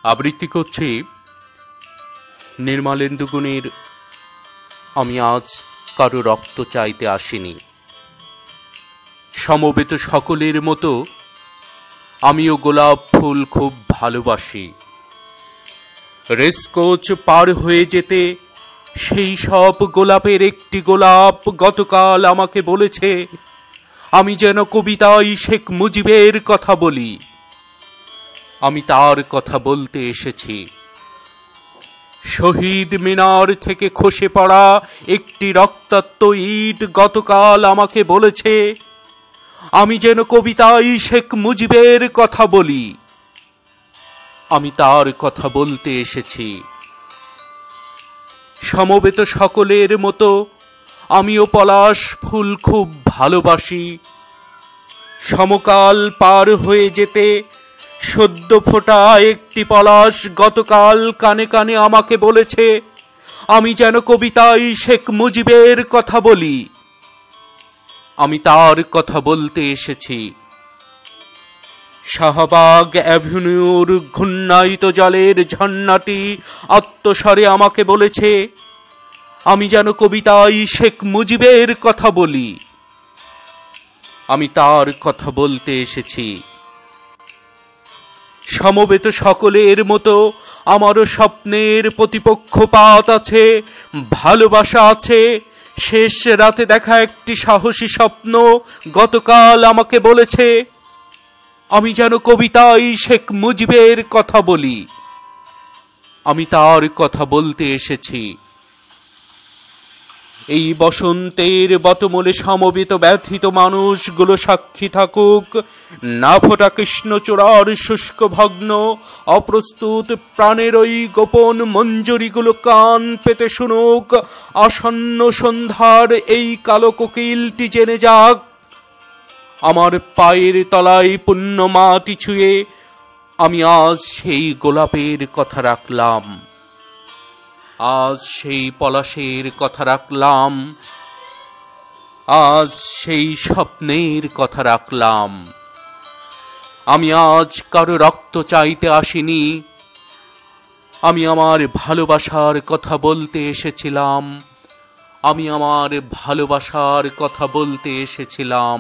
আবৃত্তি করছি নির্মলেন্দু গুণের আমি আজ কারো রক্ত চাইতে আসিনি। সমবেত সকলের মতো আমিও গোলাপ ফুল খুব ভালোবাসি। রেসকোচ পার হয়ে যেতে সেই সব গোলাপের একটি গোলাপ গতকাল আমাকে বলেছে আমি যেন কবিতায় শেখ মুজিবের কথা বলি। আমি তার কথা বলতে এসেছি। শহীদ মিনার থেকে খসে পড়া একটি রক্তাক্ত ইট গতকাল আমাকে বলেছে আমি যেন কবিতায় শেখ মুজিবের কথা বলি। আমি তার কথা বলতে এসেছি। সমবেত সকলের মতো আমিও পলাশ ফুল খুব ভালোবাসি। সমকাল পার হয়ে যেতে সদ্য ফোটা একটি পলাশ গতকাল কানে কানে আমাকে বলেছে আমি যেন কবিতায় শেখ মুজিবের কথা বলি। আমি তার কথা বলতে এসেছি। শাহবাগ অ্যাভিনিউর ঘূর্ণায়িত জলের ঝর্ণাটি আত্মস্বরে আমাকে বলেছে আমি যেন কবিতায় শেখ মুজিবের কথা বলি। আমি তার কথা বলতে এসেছি। সমবেত সকলের মতো আমারও স্বপ্নের প্রতিপক্ষপাত আছে, ভালোবাসা আছে। শেষ রাতে দেখা একটি সাহসী স্বপ্ন গতকাল আমাকে বলেছে আমি যেন কবিতায় শেখ মুজিবের কথা বলি। আমি তার কথা বলতে এসেছি। এই বসন্তের বটমূলে সমবেত ব্যথিত মানুষগুলো সাক্ষী থাকুক। না ফোটা কৃষ্ণচূড়ার শুষ্ক ভগ্ন অপ্রস্তুত প্রাণের ওই গোপন মঞ্জুরিগুলো কান পেতে শুনুক। আসন্ন সন্ধ্যার এই কালো কোকিলটি জেনে যাক আমার পায়ের তলায় পুণ্য মাটি ছুঁয়ে আমি আজ সেই গোলাপের কথা রাখলাম, আজ সেই পলাশের কথা রাখলাম, আজ সেই স্বপ্নের কথা রাখলাম। আমি আজ কারো রক্ত চাইতে আসিনি। আমি আমার ভালোবাসার কথা বলতে এসেছিলাম। আমি আমার ভালোবাসার কথা বলতে এসেছিলাম।